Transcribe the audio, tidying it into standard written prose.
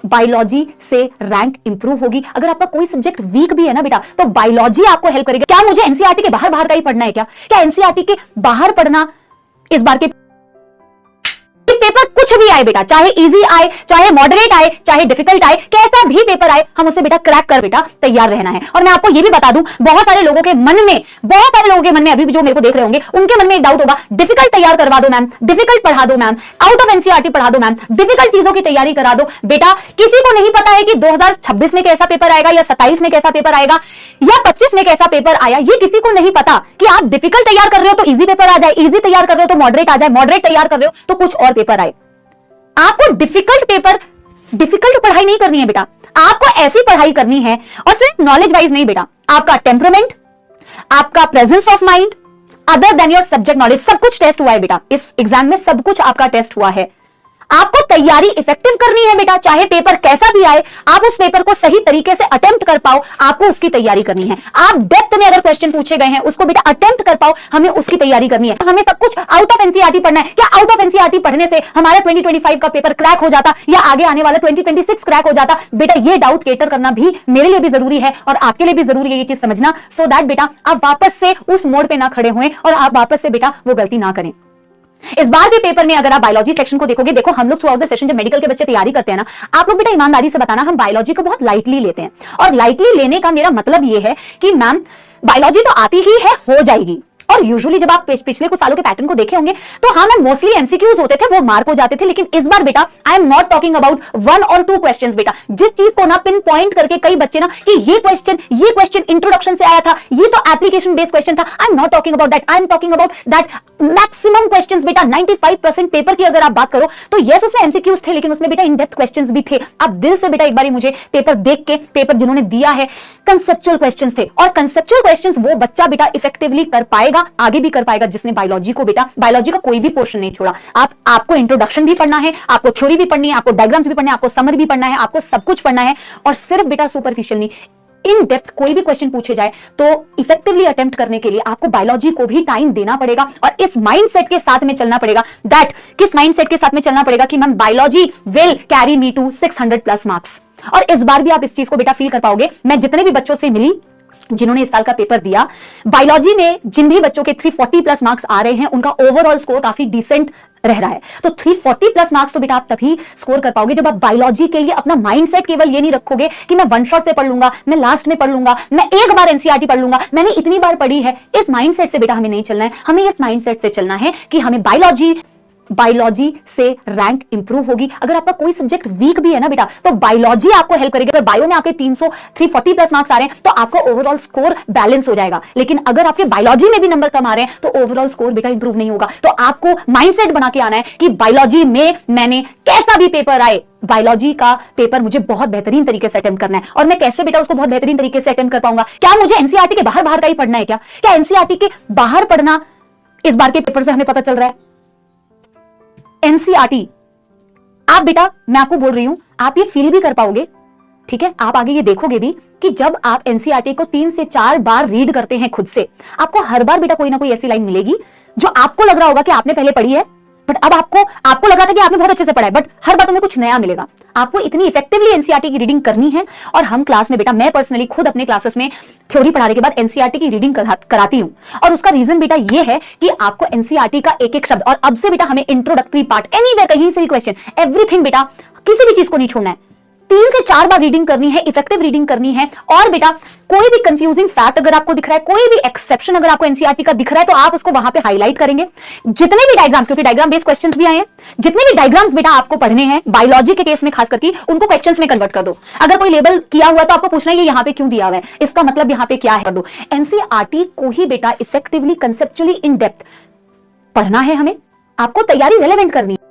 Biology से rank improve होगी। अगर आपका कोई सब्जेक्ट वीक भी है ना बेटा, तो बायोलॉजी आपको हेल्प करेगी। क्या मुझे एनसीईआरटी के बाहर का ही पढ़ना है क्या एनसीईआरटी के बाहर पढ़ना इस बार के पेपर कुछ भी आए बेटा, चाहे इजी आए, चाहे मॉडरेट आए, चाहे डिफिकल्ट आए, कैसा भी पेपर आए, हम उसे बेटा क्रैक कर बेटा तैयार रहना है। और मैं आपको ये भी बता दूं, बहुत सारे लोगों के मन में अभी भी जो मेरे को देख रहे होंगे, उनके मन में एक डाउट होगा, डिफिकल्ट तैयार करवा दो मैम, डिफिकल्ट पढ़ा दो मैम, आउट ऑफ एनसीईआरटी पढ़ा दो मैम, डिफिकल्ट चीजों की तैयारी करा दो। बेटा किसी को नहीं पता है कि 2026 में कैसा पेपर आएगा, या 27 में कैसा पेपर आएगा, या 25 में कैसा पेपर आया, ये किसी को नहीं पता कि आप डिफिकल्ट तैयार कर रहे हो तो इजी पेपर आ जाए, इजी तैयार कर रहे हो तो मॉडरेट आ जाए, मॉडरेट तैयार कर रहे हो तो कुछ और पेपर आए। आपको डिफिकल्ट पढ़ाई नहीं करनी है बेटा, आपको ऐसी पढ़ाई करनी है, और सिर्फ नॉलेज वाइज नहीं बेटा, आपका टेम्परामेंट, आपका presence of mind, other than your subject knowledge, सब कुछ टेस्ट हुआ है बेटा इस एग्जाम में, सब कुछ आपका टेस्ट हुआ है। आपको तैयारी इफेक्टिव करनी है बेटा, चाहे पेपर कैसा भी आए, आप उस पेपर को सही तरीके से अटेम्प्ट कर पाओ, आपको उसकी तैयारी करनी है। आप डेप्थ में अगर क्वेश्चन पूछे गए हैं उसको बेटा अटेम्प्ट कर पाओ, हमें उसकी तैयारी करनी है। हमें सब कुछ आउट ऑफ एनसीईआरटी पढ़ना है। क्या आउट ऑफ एनसीईआरटी पढ़ने से हमारा 2025 का पेपर क्रैक हो जाता, या आगे आने वाला 2026 क्रैक हो जाता? बेटा ये डाउट केटर करना भी मेरे लिए भी जरूरी है और आपके लिए भी जरूरी है ये चीज समझना, सो दैट बेटा आप वापस से उस मोड़ पे ना खड़े हुए और आप वापस से बेटा वो गलती ना करें। इस बार के पेपर में अगर आप बायोलॉजी सेक्शन को देखोगे, देखो हम लोग थ्रू आउट द सेशन जब मेडिकल के बच्चे तैयारी करते हैं ना, आप लोग बेटा ईमानदारी से बताना, हम बायोलॉजी को बहुत लाइटली लेते हैं। और लाइटली लेने का मेरा मतलब ये है कि मैम बायोलॉजी तो आती ही है, हो जाएगी। और यूजुअली जब आप पिछले कुछ सालों के पैटर्न को देखे होंगे तो हाँ मैम मोस्टली एमसीक्यूज होते थे, वो मार्क हो जाते थे। लेकिन इस बार बेटा I am not talking about 1 और 2 क्वेश्चंस बेटा, जिस चीज को ना पिन पॉइंट करके कई बच्चे ना कि ये क्वेश्चन इंट्रोडक्शन से आया था, ये तो एप्लीकेशन बेस्ड क्वेश्चन था, I am not talking about that, I am talking about that maximum questions बेटा 95% पेपर की अगर आप बात करो तो यस उसमें एमसीक्यूज थे, लेकिन उसमें बेटा इन डेप्थ क्वेश्चंस भी थे। आप दिल से बेटा एक बार मुझे पेपर देख के, पेपर जिन्होंने दिया है, कंसेप्चुअल क्वेश्चंस थे, और कंसेप्चुअल क्वेश्चंस वो बच्चा बेटा इफेक्टिवली कर पाएगा, आगे भी कर पाएगा जिसने बायोलॉजी को बेटा, बायोलॉजी का कोई भी पोर्शन नहीं छोड़ा। आपको इंट्रोडक्शन भी पढ़ना है, आपको थ्योरी भी पढ़नी है, आपको डायग्राम्स भी पढ़ना है, आपको समरी भी पढ़ना है, आपको सब कुछ पढ़ना है, और सिर्फ बेटा सुपरफिशियल नहीं, इन डेप्थ कोई भी क्वेश्चन पूछे जाए तो इफेक्टिवली अटेम्प्ट करने के लिए आपको बायोलॉजी को भी टाइम देना पड़ेगा, और इस माइंडसेट के साथ में चलना पड़ेगा। दैट किस माइंडसेट के साथ में चलना पड़ेगा कि ma'am biology will carry me to 600+ marks. और इस बार भी आप इस चीज को बेटा फील कर पाओगे। मैं जितने भी बच्चों से मिली जिन्होंने इस साल का पेपर दिया, बायोलॉजी में जिन भी बच्चों के 340+ मार्क्स आ रहे हैं, उनका ओवरऑल स्कोर काफी डिसेंट रह रहा है। तो 340+ मार्क्स तो बेटा आप तभी स्कोर कर पाओगे जब आप बायोलॉजी के लिए अपना माइंडसेट केवल ये नहीं रखोगे कि मैं वन शॉट से पढ़ लूंगा, मैं लास्ट में पढ़ लूंगा, मैं एक बार एनसीईआरटी पढ़ लूंगा, मैंने इतनी बार पढ़ी है। इस माइंडसेट से बेटा हमें नहीं चलना है, हमें इस माइंडसेट से चलना है कि हमें बायोलॉजी से रैंक इंप्रूव होगी। अगर आपका कोई सब्जेक्ट वीक भी है ना बेटा, तो बायोलॉजी आपको हेल्प करेगी। अगर बायो में आपके 340+ मार्क्स आ रहे हैं तो आपका ओवरऑल स्कोर बैलेंस हो जाएगा। लेकिन अगर आपके बायोलॉजी में भी नंबर कम आ रहे हैं तो ओवरऑल स्कोर बेटा इंप्रूव नहीं होगा। तो आपको माइंडसेट बना के आना है कि बायोलॉजी में मैंने कैसा भी पेपर आए, बायोलॉजी का पेपर मुझे बहुत बेहतरीन तरीके से अटेम्प्ट करना है। और मैं कैसे बेटा उसको बहुत बेहतरीन तरीके से अटेम्प्ट कर पाऊंगा? क्या मुझे एनसीईआरटी के बाहर का ही पढ़ना है क्या एनसीईआरटी के बाहर पढ़ना इस बार के पेपर से हमें पता चल रहा है? एनसीईआरटी आप बेटा, मैं आपको बोल रही हूं, आप ये फील भी कर पाओगे, ठीक है? आप आगे ये देखोगे भी कि जब आप एनसीईआरटी को 3 से 4 बार रीड करते हैं खुद से, आपको हर बार बेटा कोई ना कोई ऐसी लाइन मिलेगी जो आपको लग रहा होगा कि आपने पहले पढ़ी है, बट अब आपको लग रहा था कि आपने बहुत अच्छे से पढ़ा है, बट हर बातों में कुछ नया मिलेगा। आपको इतनी इफेक्टिवली एनसीईआरटी की रीडिंग करनी है। और हम क्लास में बेटा, मैं पर्सनली खुद अपने क्लासेस में थ्योरी पढ़ाने के बाद एनसीईआरटी की रीडिंग कराती हूं, और उसका रीजन बेटा ये है कि आपको एनसीईआरटी का एक एक शब्द, और अब से बेटा हमें इंट्रोडक्टरी पार्ट, एनीवेयर कहीं से भी क्वेश्चन, एवरीथिंग बेटा किसी भी चीज को नहीं छोड़ना है। 3 से 4 बार रीडिंग करनी है, इफेक्टिव रीडिंग करनी है। और बेटा कोई भी कंफ्यूजिंग फैक्ट अगर आपको दिख रहा है, कोई भी एक्सेप्शन अगर आपको एनसीईआरटी का दिख रहा है, तो आप उसको वहां पे हाईलाइट करेंगे। जितने भी डायग्राम्स, क्योंकि डायग्राम बेस्ड क्वेश्चंस भी आए हैं, जितने भी डायग्राम्स बेटा आपको पढ़ने हैं बायोलॉजी के केस में खास करके, उनको क्वेश्चंस में कन्वर्ट कर दो। अगर कोई लेबल किया हुआ तो आपको पूछना है ये यहाँ पे क्यों दिया हुआ है, इसका मतलब यहाँ पे क्या है, कर दो। एनसीईआरटी को ही बेटा इफेक्टिवली कंसेप्चुअली इन डेप्थ पढ़ना है हमें, आपको तैयारी रेलेवेंट करनी है।